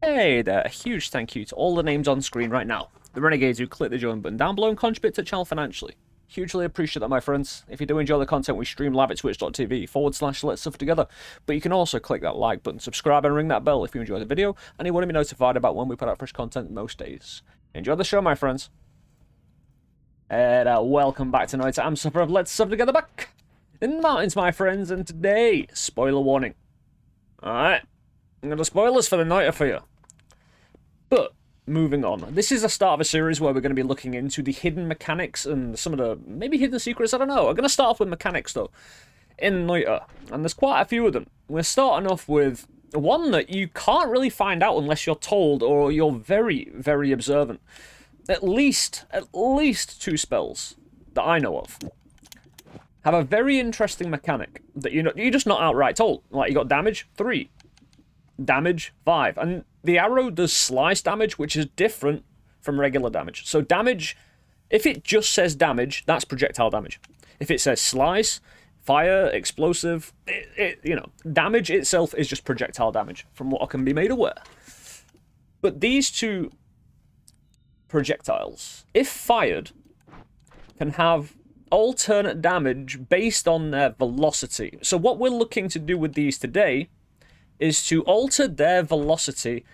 Hey there, a huge thank you to all the names on screen right now. The renegades who click the join button down below and contribute to the channel financially. Hugely appreciate that, my friends. If you do enjoy the content we stream live at twitch.tv/let's stuff together. But you can also click that like button, subscribe, and ring that bell if you enjoy the video, and you want to be notified about when we put out fresh content most days. Enjoy the show, my friends. And welcome back to Noita. I'm Supper of Let's Stuff Together back in the mountains, my friends, and today, spoiler warning. Alright, I'm going to spoilers for the Noita for you. But, moving on. This is the start of a series where we're going to be looking into the hidden mechanics and some of the, maybe hidden secrets, I don't know. I'm going to start off with mechanics, though, in Noita. And there's quite a few of them. We're starting off with one that you can't really find out unless you're told or you're very, very observant. At least two spells that I know of have a very interesting mechanic that you're just not outright told. Like, you got damage 3, damage 5, and the arrow does slice damage, which is different from regular damage. So damage, if it just says damage, that's projectile damage. If it says slice, fire, explosive, damage itself is just projectile damage, from what I can be made aware. But these two projectiles, if fired, can have alternate damage based on their velocity. So what we're looking to do with these today is to alter their velocity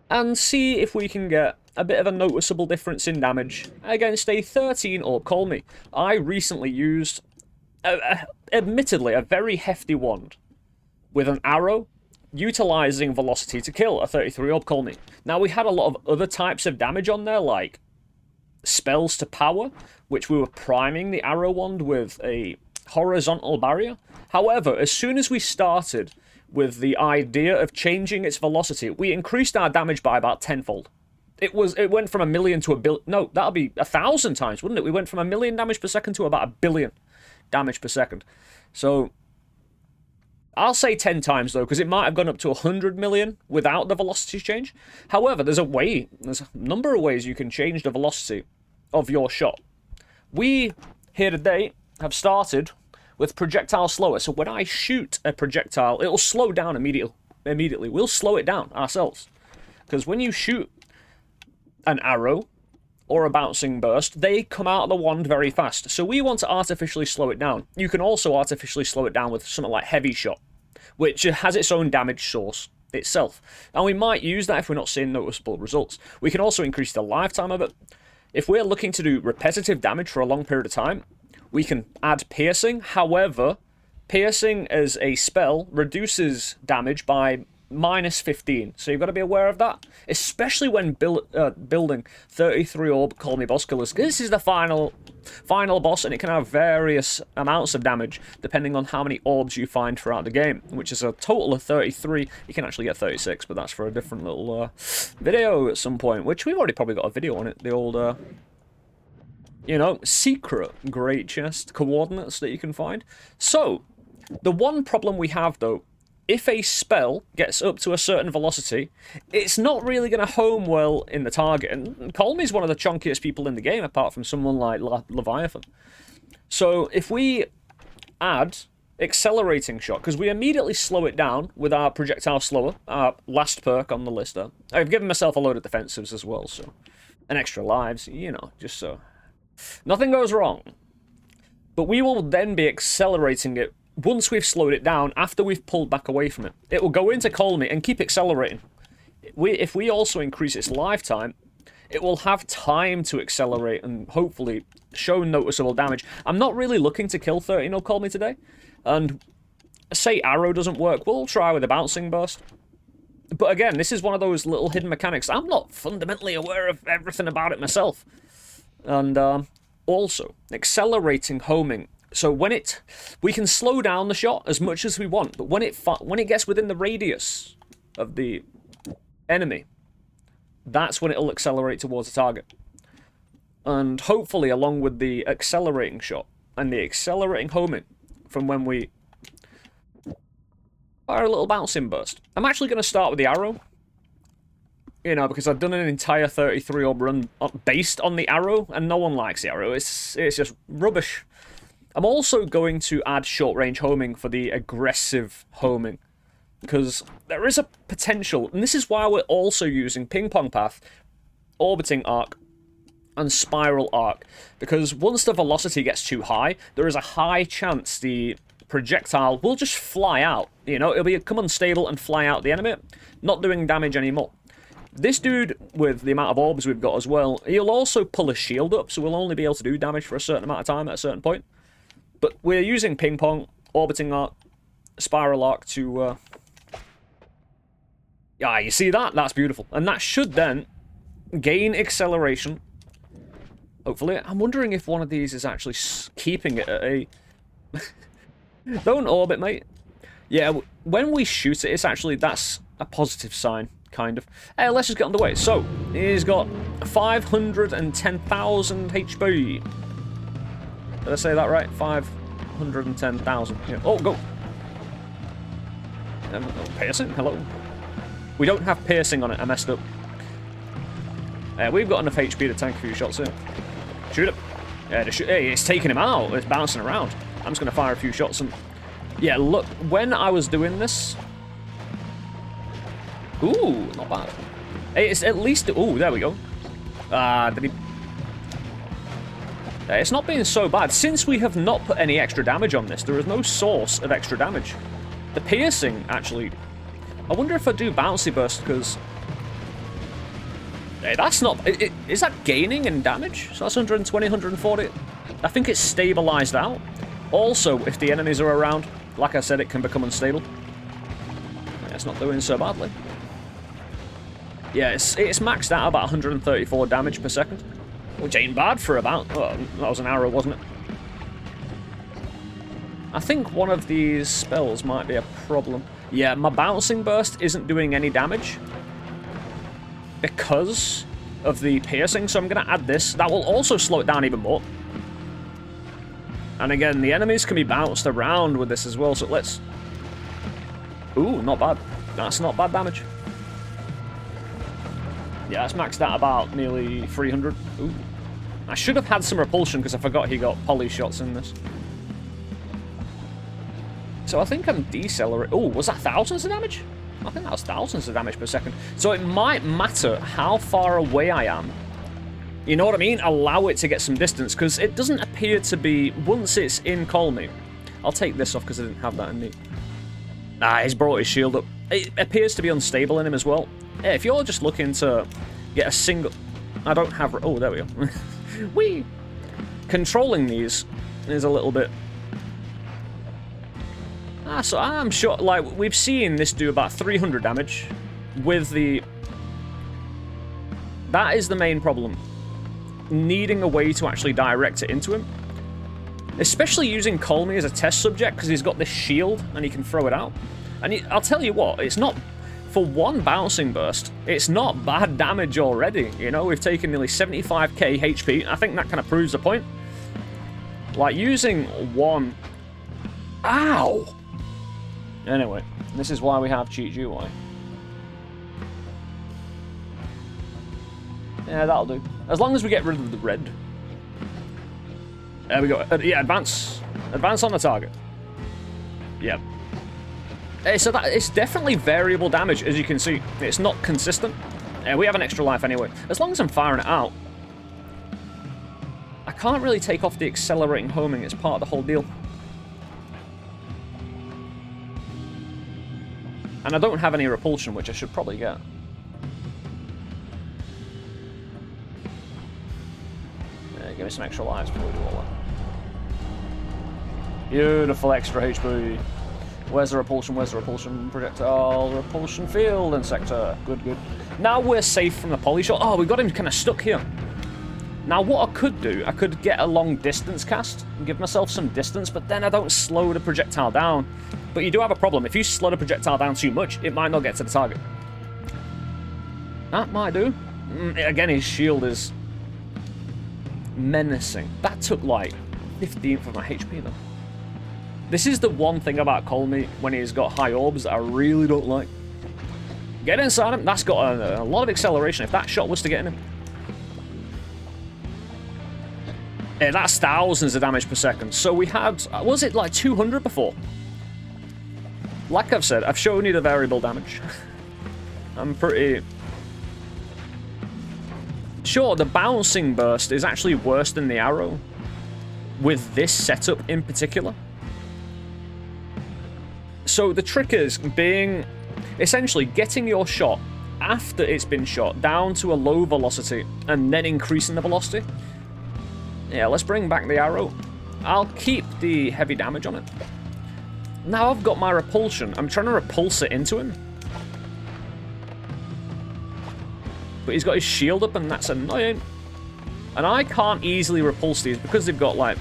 and see if we can get a bit of a noticeable difference in damage against a 13 orb Call Me. I recently used, admittedly, a very hefty wand with an arrow utilizing velocity to kill a 33 orb Call Me. Now, we had a lot of other types of damage on there, like spells to power, which we were priming the arrow wand with a horizontal barrier. However, as soon as we started with the idea of changing its velocity, we increased our damage by about tenfold. It went from 1,000,000 to 1,000,000,000. No, that'll be 1,000 times, wouldn't it? We went from 1,000,000 damage per second to about 1,000,000,000 damage per second. So I'll say 10 times, though, because it might have gone up to 100 million without the velocity change. However, there's a number of ways you can change the velocity of your shot. We, here today, have started with projectile slower. So when I shoot a projectile, it'll slow down immediately. We'll slow it down ourselves. Because when you shoot an arrow or a bouncing burst, they come out of the wand very fast. So we want to artificially slow it down. You can also artificially slow it down with something like Heavy Shot, which has its own damage source itself. And we might use that if we're not seeing noticeable results. We can also increase the lifetime of it. If we're looking to do repetitive damage for a long period of time, we can add Piercing. However, Piercing as a spell reduces damage by -15. So you've got to be aware of that. Especially when building 33 orb Call Me Boss Killers. This is the final boss, and it can have various amounts of damage depending on how many orbs you find throughout the game, which is a total of 33. You can actually get 36, but that's for a different little video at some point, which we've already probably got a video on it. The old secret great chest coordinates that you can find. So, the one problem we have, though, if a spell gets up to a certain velocity, it's not really going to home well in the target. And Call Me is one of the chunkiest people in the game, apart from someone like Leviathan. So, if we add Accelerating Shot, because we immediately slow it down with our projectile slower, our last perk on the list there. I've given myself a load of defensives as well, so, and extra lives, just so nothing goes wrong. But we will then be accelerating it once we've slowed it down, after we've pulled back away from it. It will go into Call Me and keep accelerating. If we also increase its lifetime, it will have time to accelerate and hopefully show noticeable damage. I'm not really looking to kill 13 or Call Me today. And say arrow doesn't work, we'll try with a bouncing burst. But again, this is one of those little hidden mechanics. I'm not fundamentally aware of everything about it myself. And also, accelerating homing. So we can slow down the shot as much as we want, but when it gets within the radius of the enemy, that's when it'll accelerate towards the target. And hopefully, along with the accelerating shot and the accelerating homing, from when we fire a little bouncing burst. I'm actually going to start with the arrow. Because I've done an entire 33 orb run based on the arrow, and no one likes the arrow. It's just rubbish. I'm also going to add short range homing for the aggressive homing. because there is a potential, and this is why we're also using ping pong path, orbiting arc, and spiral arc, because once the velocity gets too high, there is a high chance the projectile will just fly out. You know, it'll become unstable and fly out the enemy, not doing damage anymore. This dude, with the amount of orbs we've got as well, he'll also pull a shield up, so we'll only be able to do damage for a certain amount of time at a certain point. But we're using ping pong, orbiting arc, spiral arc to... Yeah, you see that? That's beautiful. And that should then gain acceleration. Hopefully. I'm wondering if one of these is actually keeping it at a... Don't orbit, mate. Yeah, when we shoot it, it's actually... That's a positive sign. Kind of. Hey, let's just get on the way. So, he's got 510,000 HP. Did I say that right? 510,000. Yeah. Oh, go. Piercing? Hello. We don't have piercing on it. I messed up. We've got enough HP to tank a few shots here. Shoot it. Hey, it's taking him out. It's bouncing around. I'm just going to fire a few shots. And yeah, look. When I was doing this... Ooh, not bad. It's at least... Ooh, there we go. Did he... It's not been so bad. Since we have not put any extra damage on this, there is no source of extra damage. The piercing, actually... I wonder if I do bouncy burst, because... Hey, that's not... Is that gaining in damage? So that's 120, 140. I think it's stabilized out. Also, if the enemies are around, like I said, it can become unstable. Yeah, it's not doing so badly. Yeah, it's maxed out about 134 damage per second, which ain't bad for about... Oh, that was an arrow, wasn't it? I think one of these spells might be a problem. Yeah, my bouncing burst isn't doing any damage because of the piercing, so I'm going to add this. That will also slow it down even more. And again, the enemies can be bounced around with this as well, so let's... Ooh, not bad. That's not bad damage. Yeah, it's maxed out about nearly 300. Ooh. I should have had some repulsion because I forgot he got poly shots in this. So I think I'm decelerating. Oh, was that thousands of damage? I think that was thousands of damage per second. So it might matter how far away I am. You know what I mean? Allow it to get some distance, because it doesn't appear to be... Once it's in Colmy... I'll take this off because I didn't have that in me. Ah, he's brought his shield up. It appears to be unstable in him as well. Yeah, if you're just looking to get a single... I don't have... Oh, there we go. Whee! Controlling these is a little bit... so I'm sure... Like, we've seen this do about 300 damage with the... That is the main problem. Needing a way to actually direct it into him. Especially using Colmy as a test subject, because he's got this shield and he can throw it out. And I'll tell you what, it's not... For one bouncing burst, it's not bad damage already. You know, we've taken nearly 75k HP. I think that kind of proves the point. Like, using one... Ow! Anyway, this is why we have cheat UI. Yeah, that'll do. As long as we get rid of the red. There we go. Yeah, advance. Advance on the target. Yep. So that it's definitely variable damage, as you can see. It's not consistent. We have an extra life anyway. As long as I'm firing it out. I can't really take off the accelerating homing. It's part of the whole deal. And I don't have any repulsion, which I should probably get. Give me some extra lives before we do all that. Beautiful extra HP. Where's the repulsion? Where's the repulsion projectile? Repulsion field and sector. Good, good. Now we're safe from the poly shot. Oh, we got him kind of stuck here. Now what I could do, I could get a long distance cast and give myself some distance, but then I don't slow the projectile down. But you do have a problem. If you slow the projectile down too much, it might not get to the target. That might do. Again, his shield is menacing. That took like 15th of my HP though. This is the one thing about Colmy when he's got high orbs that I really don't like. Get inside him. That's got a lot of acceleration. If that shot was to get in him. Yeah, that's thousands of damage per second. So we had, was it like 200 before? Like I've said, I've shown you the variable damage. I'm pretty... Sure, the bouncing burst is actually worse than the arrow. With this setup in particular. So the trick is being... Essentially getting your shot after it's been shot down to a low velocity and then increasing the velocity. Yeah, let's bring back the arrow. I'll keep the heavy damage on it. Now I've got my repulsion. I'm trying to repulse it into him. But he's got his shield up and that's annoying. And I can't easily repulse these because they've got like...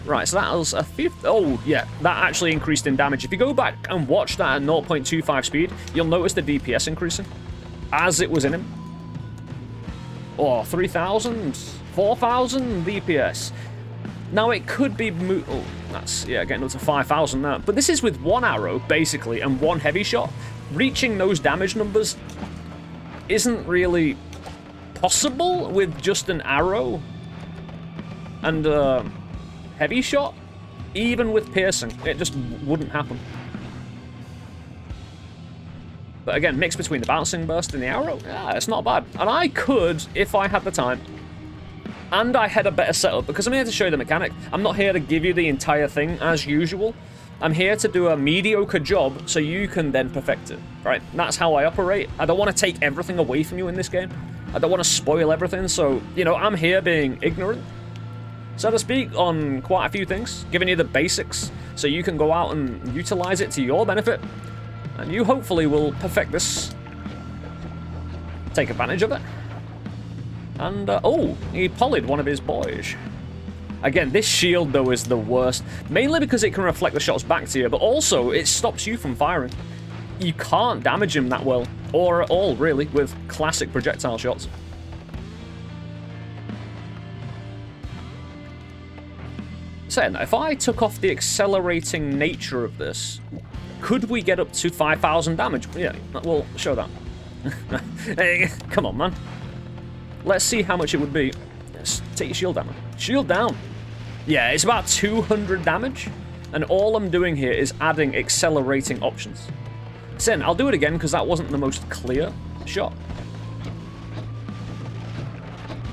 Right, so that was a fifth... Oh, yeah, that actually increased in damage. If you go back and watch that at 0.25 speed, you'll notice the DPS increasing as it was in him. Oh, 3,000, 4,000 DPS. Now, it could be... Oh, that's, yeah, getting up to 5,000 now. But this is with one arrow, basically, and one heavy shot. Reaching those damage numbers isn't really possible with just an arrow and heavy shot. Even with piercing, it just wouldn't happen. But again, mix between the bouncing burst and the arrow, yeah, it's not bad. And I could, if I had the time, and I had a better setup, because I'm here to show you the mechanic. I'm not here to give you the entire thing as usual. I'm here to do a mediocre job so you can then perfect it, right? That's how I operate. I don't want to take everything away from you in this game. I don't want to spoil everything, so, you know, I'm here being ignorant, so to speak, on quite a few things, giving you the basics so you can go out and utilize it to your benefit, and you hopefully will perfect this. Take advantage of it. And, oh, he polyed one of his boys. Again, this shield, though, is the worst. Mainly because it can reflect the shots back to you, but also it stops you from firing. You can't damage him that well, or at all, really, with classic projectile shots. Saying that, if I took off the accelerating nature of this, could we get up to 5,000 damage? Yeah, we'll show that. Hey, come on, man. Let's see how much it would be. Yes, take your shield down. Shield down. Yeah, it's about 200 damage. And all I'm doing here is adding accelerating options. Then I'll do it again because that wasn't the most clear shot.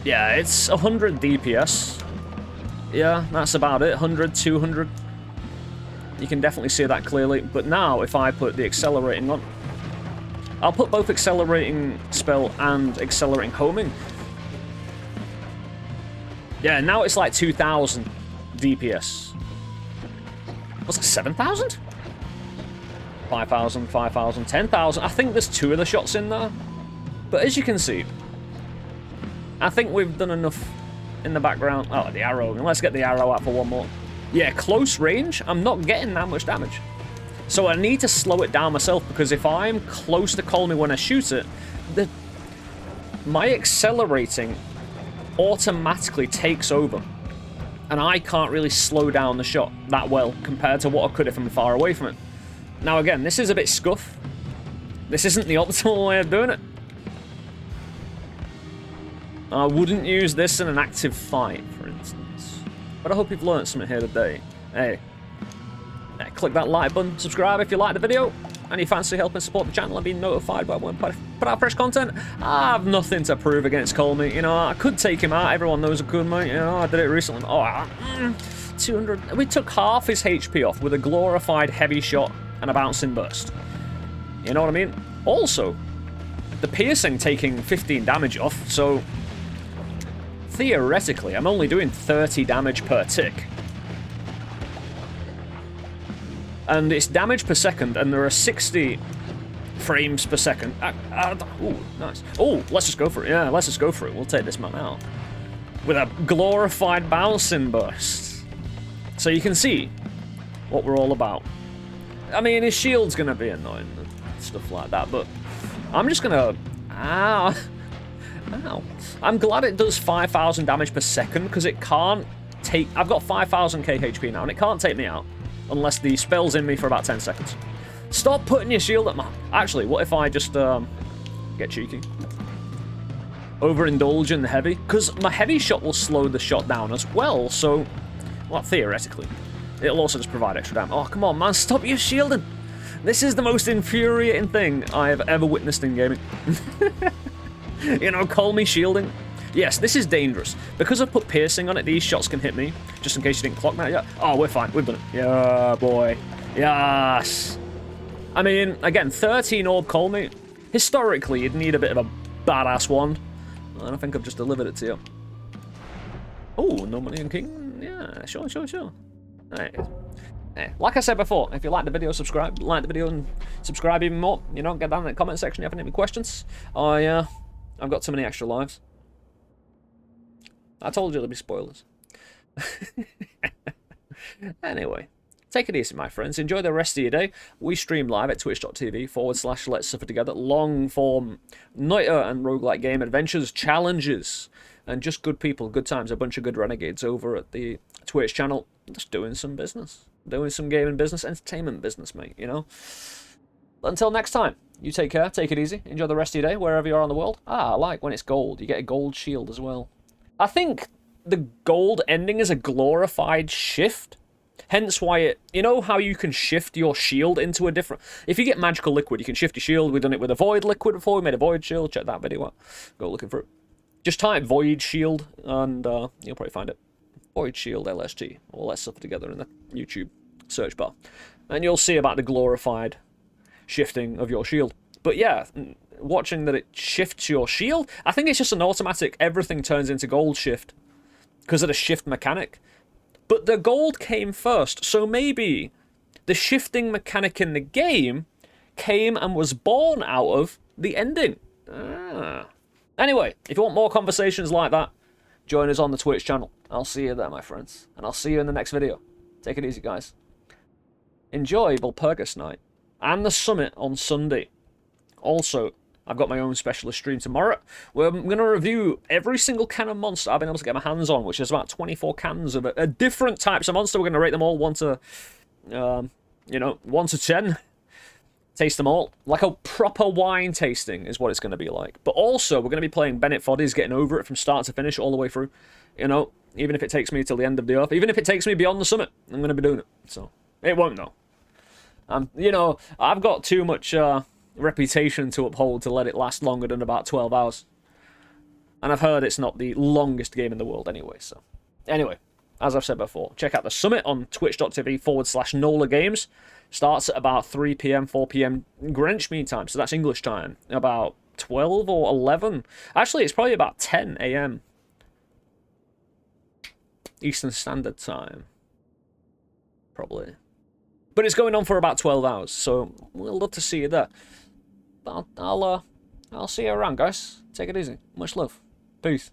Yeah, it's 100 DPS. Yeah, that's about it. 100, 200. You can definitely see that clearly. But now, if I put the accelerating on... I'll put both accelerating spell and accelerating homing. Yeah, now it's like 2,000 DPS. What's it, 7,000? 5,000, 5,000, 10,000. I think there's two of the shots in there. But as you can see, I think we've done enough in the background. Oh, the arrow. Let's get the arrow out for one more. Yeah, close range, I'm not getting that much damage. So I need to slow it down myself, because if I'm close to Colmy when I shoot it, my accelerating automatically takes over. And I can't really slow down the shot that well compared to what I could if I'm far away from it. Now again, this is a bit scuff. This isn't the optimal way of doing it. I wouldn't use this in an active fight, for instance. But I hope you've learned something here today. Hey, click that like button, subscribe if you like the video, and you fancy helping support the channel and being notified by when I put out fresh content. I have nothing to prove against Colmy. You know, I could take him out. Everyone knows I could, mate. You know, I did it recently. Oh, 200. We took half his HP off with a glorified heavy shot and a bouncing burst. You know what I mean? Also, the piercing taking 15 damage off, so theoretically, I'm only doing 30 damage per tick. And it's damage per second, and there are 60 frames per second. Ooh, nice. Oh, let's just go for it. Yeah, let's just go for it. We'll take this man out with a glorified bouncing burst. So you can see what we're all about. I mean, his shield's going to be annoying and stuff like that, but I'm just going to... Ow. Ow. I'm glad it does 5,000 damage per second, because it can't take... I've got 5,000 KHP now, and it can't take me out unless the spell's in me for about 10 seconds. Stop putting your shield up, man. Actually, what if I just get cheeky? Overindulge in the heavy? Because my heavy shot will slow the shot down as well, so... Well, theoretically. It'll also just provide extra damage. Oh, come on, man, stop your shielding! This is the most infuriating thing I have ever witnessed in gaming. You know, call me shielding. Yes, this is dangerous. Because I've put piercing on it, these shots can hit me. Just in case you didn't clock that yet. Oh, we're fine. We've done it. Yeah, boy. Yes. I mean, again, 13 orb call me. Historically, you'd need a bit of a badass wand. And I think I've just delivered it to you. Oh, no money and king. Yeah, sure. Right. Like I said before, if you like the video, subscribe. Like the video and subscribe even more. You know, get down in the comment section if you have any questions. I've got too many extra lives. I told you there'd be spoilers. Anyway, take it easy, my friends. Enjoy the rest of your day. We stream live at twitch.tv/Let's Suffer Together. Long form Noita and roguelite game adventures, challenges, and just good people, good times. A bunch of good renegades over at the Twitch channel. Just doing some business. Doing some gaming business, entertainment business, mate, you know? Until next time, you take care, take it easy, enjoy the rest of your day, wherever you are in the world. I like when it's gold. You get a gold shield as well. I think the gold ending is a glorified shift. Hence why it... You know how you can shift your shield into a different... If you get magical liquid, you can shift your shield. We've done it with a void liquid before. We made a void shield. Check that video out. Go looking for it. Just type void shield and you'll probably find it. Void shield LST. Or Let's Suffer Together in the YouTube search bar. And you'll see about the glorified shifting of your shield. But yeah... Watching that it shifts your shield, I think it's just an automatic everything turns into gold shift because of the shift mechanic. But the gold came first, so maybe the shifting mechanic in the game came and was born out of the ending. Anyway, if you want more conversations like that, join us on the Twitch channel. I'll see you there, my friends, and I'll see you in the next video. Take it easy, guys. Enjoy Walpurgis Night and the summit on Sunday. Also, I've got my own specialist stream tomorrow where I'm going to review every single can of monster I've been able to get my hands on, which is about 24 cans of different types of monster. We're going to rate them all 1 to 10. Taste them all. Like a proper wine tasting is what it's going to be like. But also, we're going to be playing Bennett Foddy's Getting Over It from start to finish, all the way through. You know, even if it takes me till the end of the earth, even if it takes me beyond the summit, I'm going to be doing it. So, it won't though. You know, I've got too much... reputation to uphold to let it last longer than about 12 hours. And I've heard it's not the longest game in the world anyway, so... Anyway, as I've said before, check out the summit on twitch.tv/NOLA Games. Starts at about 3 PM, 4 PM Greenwich Mean Time, so that's English time. About 12 or 11. Actually, it's probably about 10 AM. Eastern Standard Time. Probably. But it's going on for about 12 hours, so we'll love to see you there. But I'll see you around, guys. Take it easy. Much love. Peace.